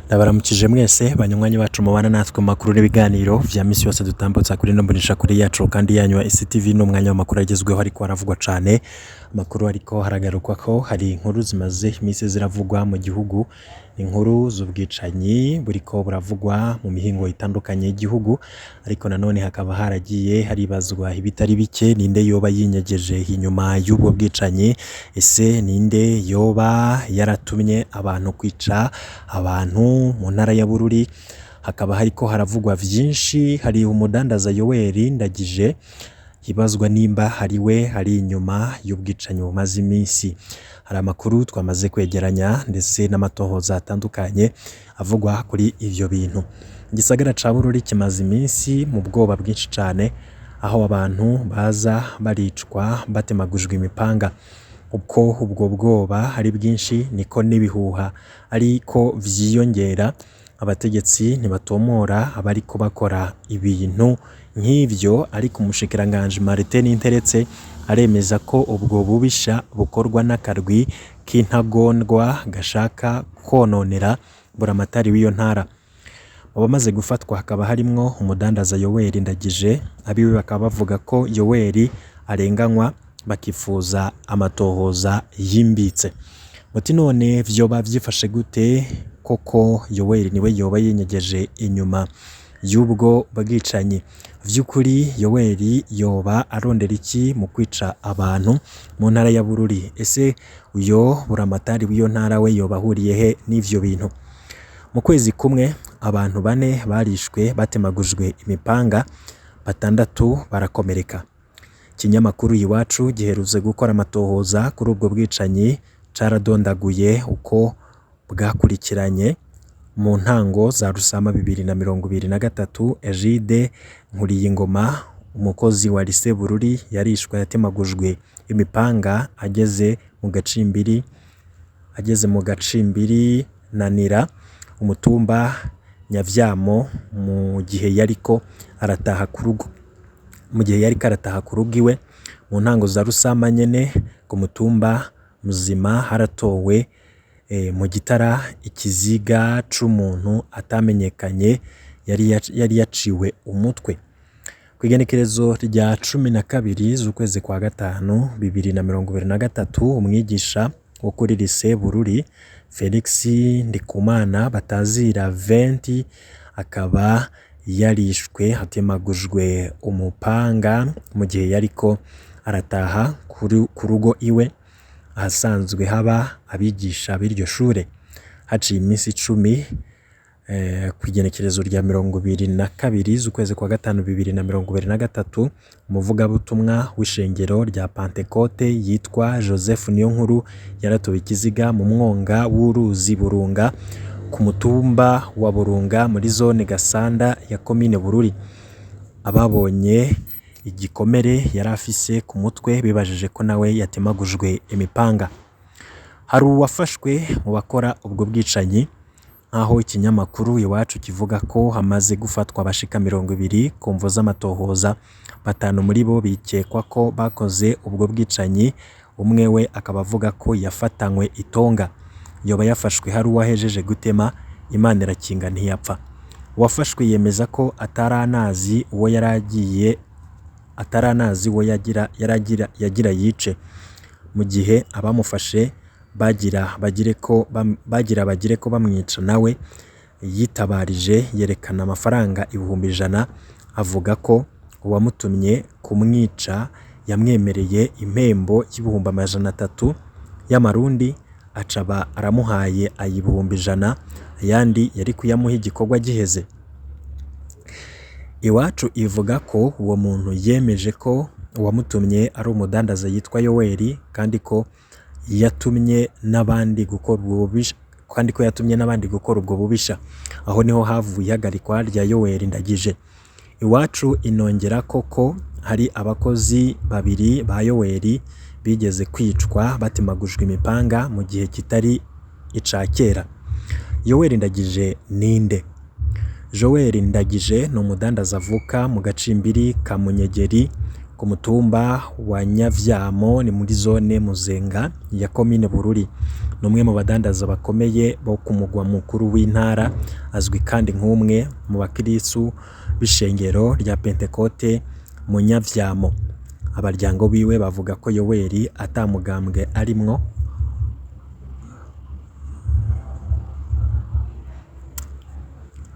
Ndabaramukije mwese banywanyi bacu mubana natwe mu makuru n'ibiganiro vya misi yose dutambutsa kuri ino mboneshakure yacu kandi yanyu ya STV n'umwanya w'amakuru agezweho ariko haravugwa cane. Amakuru ariko haragarukwa ko hari inkuru zimaze imisi ziravugwa mu gihugu, inkuru z'ubwicanyi buriko buravugwa mu mihingo itandukanye y'igihugu, ariko nanone hakaba haragiye haribazwa ibitari bike. Ninde yoba yinyegeje inyuma y'ubwo bwicanyi? Ese ninde yoba yaratumye abantu kwica abantu mu ntara ya Bururi? Hakaba hariko haravugwa vyinshi. Hari umudandaza Yoweri Ndagije hibazwa nimba hariwe hari inyuma y'ubwicanyi bumaze imisi. Hari amakuru twamaze kwegeranya ndetse n'amatohoza atandukanye avugwa kuri ivyo bintu. Igisagara ca Bururi kimaze imisi mu bwoba bwinshi cane, aho abantu baza baricwa batemagujwe imipanga. Uko ubwo bwoba ari bwinshi niko n'ibihuha ariko vyiyongera. Abategetsi ntibatomora abariko bakora ibintu nk'ivyo, ariko umushikiranganji Martin Ninteretse aremeza ko ubwo bubisha bukorwa n'akarwi k'intagondwa gashaka kononera buramatari w'iyo ntara. Mu bamaze gufatwa hakaba harimwo umudandaza Yoweri Ndagije, abiwe bakaba bavuga ko Yoweri arenganywa bakifuza amatohoza yimbitse. Muti none vyoba vyifashe gute koko Yoweri niwe yoba yinyegeje inyuma y'ubwo bwicanyi? Vy'ukuri Yoweri yoba arondera iki mu kwica abantu mu ntara ya Bururi? Ese uyo buramatari w'iyo ntara we yoba ahuriye he n'ivyo bintu? Mu kwezi kumwe abantu 4 barishwe batemagujwe imipanga, 6 barakomereka. Ikinyamakuru Iwacu giherutse gukora amatohoza kuri ubwo bwicanyi, caradondaguye uko bwakurikiranye. Mu ntango za Rusama 2023, Egide Nkuriyingoma, umukozi wa Lycée Bururi, yarishwe yatemagujwe imipanga ageze mu gacimbiri Nanira, umutumba Nyavyamo, mu gihe yariko arataha ku rugo iwe. Mu ntango za Rusama nyene ku mutumba Muzima haratowe mu gitara ikiziga c'umuntu atamenyekanye yari yaciwe umutwe. Kw'igenekerezo rya 12 z'ukwezi kwa gatanu 2023, umwigisha wo kuri Lycée Bururi Felix Ndikumana batazira 20 akaba yarishwe hatemagujwe umupanga mu gihe yariko arataha ku rugo iwe ahasanzwe haba abigisha b'iryo shure. Haciye imisi 10 kw'igenekerezo rya 22 z'ukwezi kwa gatanu 2023, umuvugabutumwa w'ishengero rya Pentecote yitwa Joseph Niyonkuru yaratowe ikiziga mu mwonga w'uruzi Burunga ku mutumba wa Burunga muri zone Gasanda ya komine Bururi. Ababonye igikomere yari afise ku mutwe bibajije ko nawe yatemagujwe imipanga. Hari uwafashwe mu bakora ubwo bwicanyi, aho ikinyamakuru Iwacu kivuga ko hamaze gufatwa abashika 20 ku mvo z'amatohoza. 5 muri bo bikekwa ko bakoze ubwo bwicanyi. Umwe we akaba avuga ko yafatanywe itonga, yoba yafashwe hari uwahejeje gutema, Imana irakinga ntiyapfa. Uwafashwe yemeza ko ataranazi uwo yagira yice, mu gihe abamufashe bagira bagire ko bamwica nawe yitabarije yerekana amafaranga 100,000. Avuga ko uwamutumye kumwica yamwemereye impembo y'300,000 y'amarundi, acaba aramuhaye 100,000, ayandi yari kuyamuha igikorwa giheze. Iwacu ivuga ko uwo muntu yemeje ko uwamutumye ari umudandaza yitwa Yoweri, kandi ko yatumye n'abandi gukora ubwo bubisha. Aho niho havuye ihagarikwa rya Yoweri Ndagije. Iwacu inongera ko hari abakozi 2 ba Yoweri bigeze kwicwa batemagujwe imipanga mu gihe kitari ica kera. Yoweri Ndagije ninde? Yoweri Ndagije ni umudandaza avuka mu gacimbiri ka Munyegeri ku mutumba wa Nyavyamo ni muri zone Muzenga ya komine Bururi. Numwe mu badandaza bakomeye bo ku mugwa mukuru w'intara, azwi kandi nk'umwe mu bakirisu b'ishengero rya Pentekote mu Nyavyamo. Abaryango biwe bavuga ko Yoweri atamugambwe arimwo,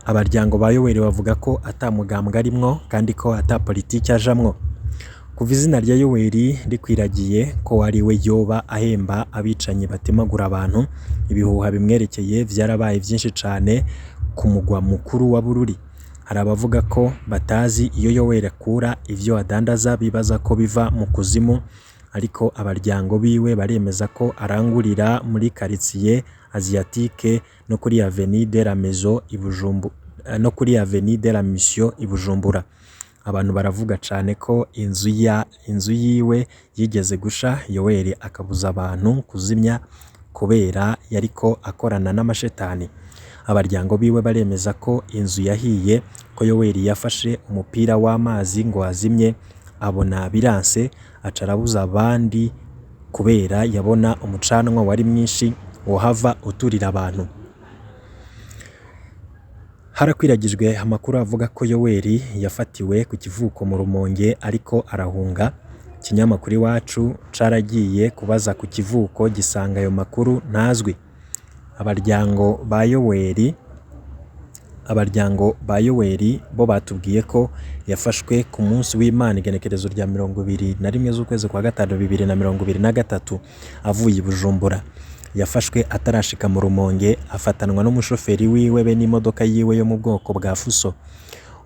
abaryango ba Yoweri bavuga ko atamugambwe arimwo kandi ko ata politiki ajamwo. Kuva izina rya Yoweri rikwiragiye ko ari we yoba ahemba abicanyi batemagura abantu, ibihuha bimwerekeye vyarabaye vyinshi cane ku mugwa mukuru wa Bururi. Hari abavuga ko batazi iyo Yoweri akura ivyo adandaza, bibaza ko biva mu kuzimu, ariko abaryango biwe baremeza ko arangurira muri quartier Asiatique no kuri Avenue de la Maison i Bujumbura, no kuri Avenue de la Mission i Bujumbura. Abantu baravuga cane ko inzu yiwe yigeze gusha, Yoweri akabuza abantu kuzimya kubera yariko akorana n'amashetani. Abaryango biwe baremeza ko inzu yahiye, ko Yoweri yafashe umupira w'amazi ngo azimye, abona biranse aca arabuza abandi kubera yabona umucanwa wari mwinshi wohava uturira abantu. Harakwiragijwe amakuru avuga ko Yoweri yafatiwe ku kivuko mu Rumonge ariko arahunga. Ikinyamakuru Iwacu caragiye kubaza ku kivuko gisanga ayo makuru ntazwi. Abaryango ba Yoweri bo batubwiye ko yafashwe ku munsi w'Imana igenekerezo rya 21 z'ukwezi kwa gatanu 2023 avuye i Bujumbura. Yafashwe atarashika mu Rumonge, afatanwa n'umushoferi wiwe be n'imodoka yiwe yo mu bwoko bwa Fuso.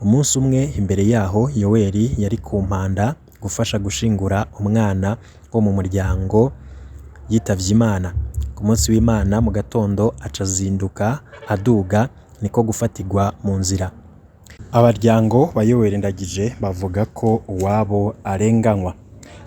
Umunsi umwe imbere yaho, Yoweri yari ku mpanda gufasha gushingura umwana wo mu muryango yitavye Imana. Ku munsi w'Imana mu gatondo aca azinduka aduga, niko gufatirwa mu nzira. Abaryango ba Yoweri Ndagije bavuga ko uwabo arenganywa.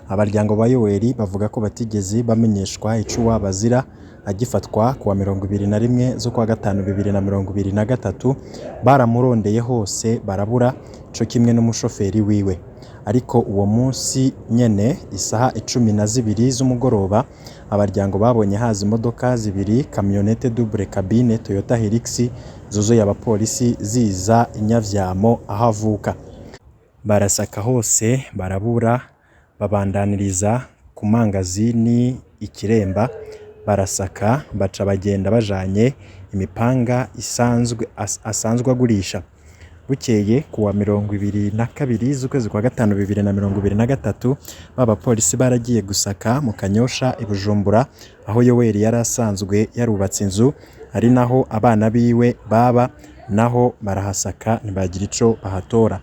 Abaryango ba Yoweri bavuga ko batigeze bamenyeshwa ico uwabo azira agifatwa kuwa 21 z'ukwa gatanu 2023. Baramurondeye hose barabura, co kimwe n'umushoferi wiwe. Ariko uwo munsi nyene isaha 12 z'umugoroba, abaryango babonye haza imodoka zibiri, kamyonete double cabine Toyota Hilux zuzuye abapolisi ziza i Nyavyamo aho avuka. Barasaka hose barabura, babandaniriza ku mangazini Ikiremba, barasaka baca bagenda bajanye imipanga asanzwe agurisha. Bukeye kuwa 22 z'ukwezi kwa gatanu 2023, b'abapolisi baragiye gusaka mu Kanyosha i Bujumbura, aho Yoweri yari asanzwe yarubatse inzu, ari naho abana biwe baba, naho barahasaka ntibagira ico bahatora.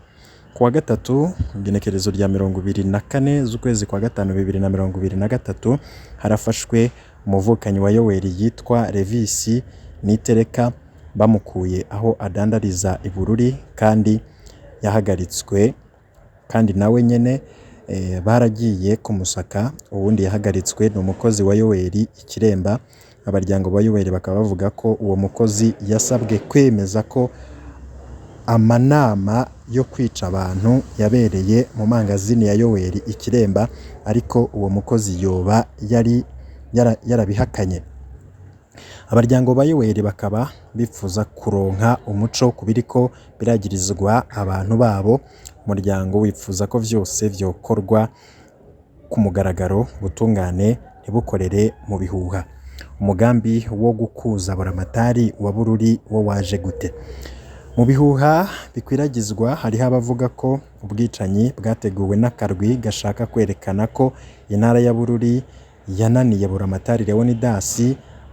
Kuwa gatatu igenekerezo rya 24 z'ukwezi kwa gatanu 2023, harafashwe umuvukanyi wa Yoweri yitwa Revisi Nitereka, bamukuye aho adandariza i Bururi, kandi yahagaritswe, kandi nawe nyene baragiye kumusaka. Uwundi yahagaritswe ni umukozi wa Yoweri Ikiremba. Abaryango ba Yoweri bakaba bavuga ko uwo mukozi yasabwe kwemeza ko amanama yo kwica abantu yabereye mu mangazini ya Yoweri Ikiremba, ariko uwo mukozi yoba yarabihakanye. Abaryango ba Yoweri bakaba bifuza kuronka umuco kubiriko biragirizwa abantu babo. Umuryango wifuza ko vyose vyokorwa ku mugaragaro, ubutungane ntibukorere mu bihuha. Umugambi wo gukuza buramatari wa Bururi wo waje gute? Mu bihuha bikwiragizwa hariho abavuga ko ubwicanyi bwateguwe n'akarwi gashaka kwerekana ko intara ya Bururi yananiye buramatari Leonidas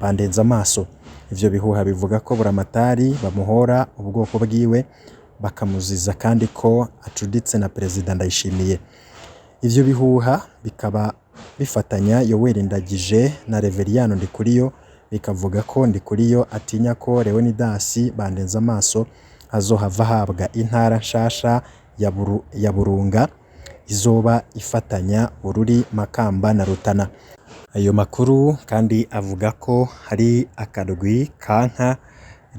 Bandenzamaso. Ivyo bihuha bivuga ko buramatari bamuhora ubwoko bwiwe, bakamuziza kandi ko acuditse na Perezida Ndayishimiye. Ivyo bihuha bikaba bifatanya Yoweri Ndagije na Reveriyano Ndikuriyo, bikavuga ko Ndikuriyo atinya ko Leonidas Bandenzamaso azohava ahabwa intara nshasha ya Burunga, izoba ifatanya Bururi, Makamba na Rutana. Ayo makuru kandi avuga ko hari akarwi kanka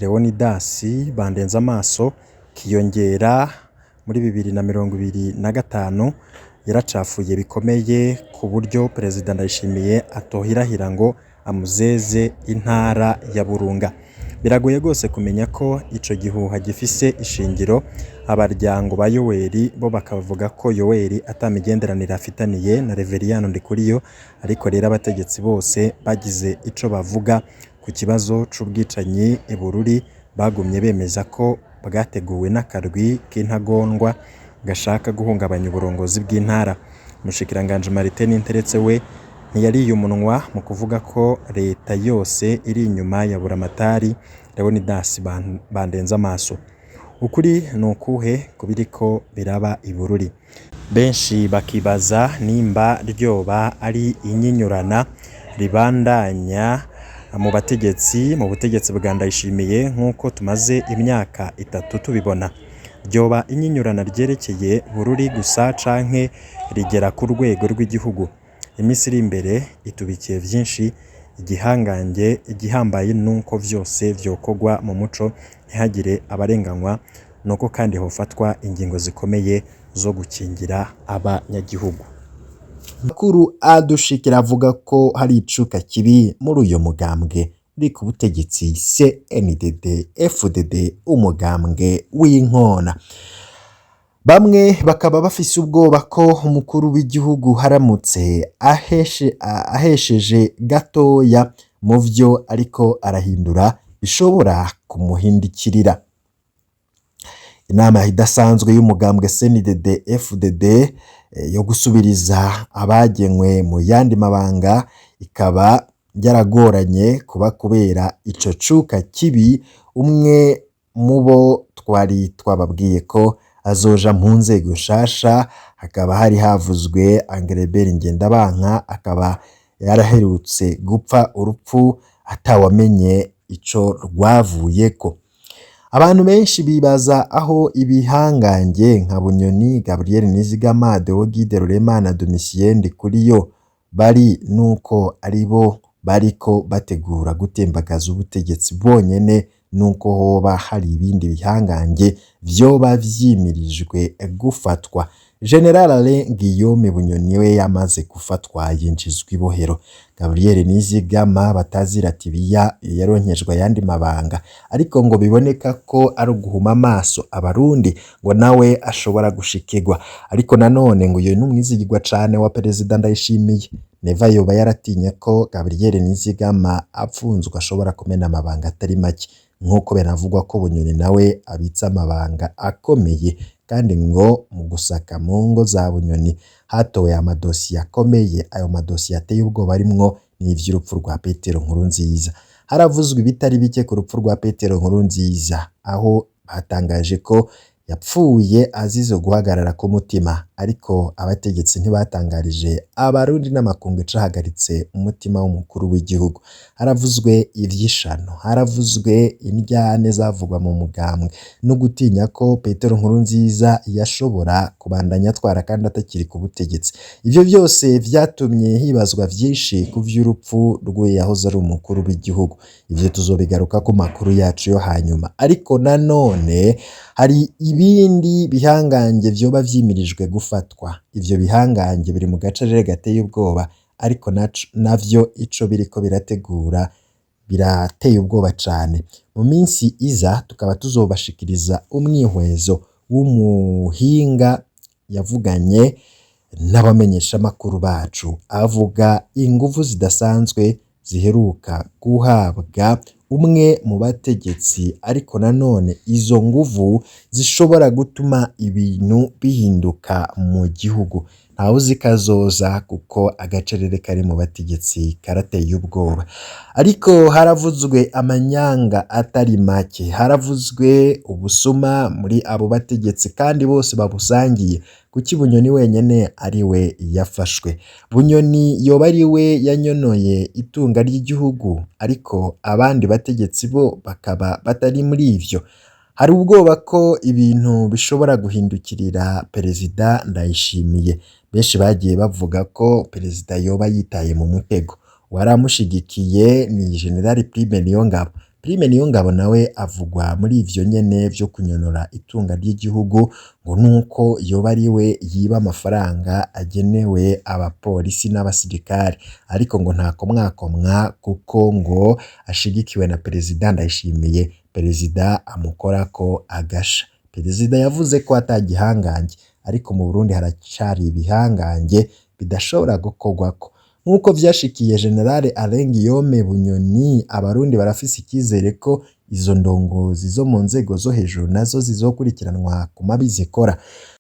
Leonidas Bandenzamaso kiyongera muri 2025 yaracafuye bikomeye ku buryo Perezida Ndayishimiye atohirahira ngo amuzeze intara ya Burunga. Biragoye rwose kumenya ko ico gihuha gifise ishingiro. Abaryango ba Yoweri bo bakavuga ko Yoweri atamigenderanire afitaniye na Reveriyano Ndikuriyo, ariko rero abategetsi bose bagize ico bavuga ku kibazo c'ubwicanyi i Bururi bagumye bemeza ko bwateguwe n'akarwi k'intagondwa gashaka guhungabanya uburongozi bw'intara. Umushikiranganje Martin Ninteretse we ntiyariye umunwa mu kuvuga ko leta yose iri inyuma ya Buramatari Leonidas Bandenza amaso. Ukuri ni ukuhe kubiriko biraba i Bururi? Benshi bakibaza nimba ryoba ari inyinyurana ribandanya mu butegetsi bwa Ndayishimiye nk'uko tumaze imyaka 3 tubibona. Ryoba inyinyurana ryerekeye Bururi gusa canke rigera ku rwego rw'igihugu? Imisi iri imbere itubikiye vyinshi. Igihambaye nuko vyose vyokogwa mu muco ntihagire abarenganywa, nuko kandi hofatwa ingingo zikomeye zo gukingira abanyagihugu. Makuru adushikira avuga ko hari icuka kibi muri uyo mugambwe uri ku butegetsi CNDD FDD, umugambwe w'inkona. Bamwe bakaba bafise ubwoba ko umukuru w'igihugu haramutse ahesheje gatoya mu vyo ariko arahindura bishobora kumuhindikirira. Inama idasanzwe y'umugambwe CNDD FDD yo gusubiriza abagenywe mu yandi mabanga ikaba yaragoranye kuba kubera ico cuka kibi. Umwe mubo twari twababwiye ko azoja mu nzego nshasha hakaba hari havuzwe Angerebert Ngendabanka, akaba yaraherutse gupfa urupfu atawamenye ico rwavuyeko. Abantu benshi bibaza aho ibihangange nka Bunyoni, Gabriel Nizigama, Deogide Rurema na Domitien Ndikuriyo bari, nuko aribo bariko bategura gutembagaza ubutegetsi bonyene, nuko hoba hari ibindi bihangange vyoba vyimirijwe gufatwa. General Alain Guillaume Bunyoni we yamaze gufatwa yinjizwa ibohero. Gabriel Nizigama batazira tibiya yaronkejwe yandi mabanga, ariko ngo biboneka ko ari uguhuma amaso abarundi ngo nawe ashobora gushikirwa. Ariko nanone ngo uyu numwizigirwa cane wa Perezida Ndayishimiye. Neva yoba yaratinye ko Gabriel Nizigama apfunzwe ashobora kumena amabanga atari make, nkuko benavugwa ko Bunyoni nawe abitsa amabanga akomeye, kandi ngo mu gusaka mu ngo za Bunyoni hatowe amadosiye akomeye. Ayo madosiye ateye ubwoba arimwo n'ivy'urupfu rwa Petero Nkurunziza. Haravuzwe ibitari bike ku rupfu rwa Petero Nkurunziza, aho batangaje ko yapfuye azize guhagarara ku mutima, ariko abategetsi ntibatangarije abarundi n'amakungu cahagaritse umutima w'umukuru w'igihugu. Haravuzwe ivyishano, haravuzwe indyane zavugwa mu mugambwe no gutinya ko Petero Nkurunziza yashobora kubandanya atwara kandi atakiri ku butegetsi. Ivyo byose vyatumye hibazwa vyinshi ku vy'urupfu rwe yahoze ari umukuru w'igihugu. Ivyo tuzobigaruka ku makuru yacu yo hanyuma, ariko nanone hari ibindi bihangange vyoba vyimirijwe gufatwa. Ivyo bihangange biri mu gace gateye ubwoba, ariko navyo ico biriko birategura birateye ubwoba cane. Mu minsi iza tukaba tuzobashikiriza umwihwezo w'umuhinga yavuganye n'abamenyesha makuru bacu, avuga inguvu zidasanzwe ziheruka guhabwa umwe mu bategetsi, ariko nanone izo nguvu zishobora gutuma ibintu bihinduka mu gihugu. Ntawe uzi kazoza kuko agacerere kari mu bategetsi karateye ubwoba. Ariko haravuzwe amanyanga atari make, haravuzwe ubusuma muri abo bategetsi kandi bose babusangiye. Kuki Bunyoni wenyene ari we yafashwe? Bunyoni yoba ari we yanyonoye itunga ry'igihugu, ariko abandi bategetsi bo bakaba batari muri ivyo. Hari ubwoba ko ibintu bishobora guhindukirira Perezida Ndayishimiye. Benshi bagiye bavuga ko Perezida yoba yitaye mu mutego. Waramushigikiye ni General Prime Niyongabo, Prime Niyongabo nawe avugwa muri ivyo nyene vyo kunyonora itunga ry'igihugu ngo nuko yoba ari we yiba amafaranga agenewe abapolisi n'abasirikare, ariko ngo nta komwakomwa kuko ngo ashigikiwe na Perezida Ndayishimiye, Perezida amukorako agasha. Perezida yavuze ko atagihangange, ariko mu Burundi haracari ibihangange bidashobora gukorwako. Nk'uko vyashikiye General Alain Guillaume Bunyoni, abarundi barafise ikizere ko izo ndongozi zo mu nzego zo hejuru nazo zizokurikiranwa ku mabi zikora.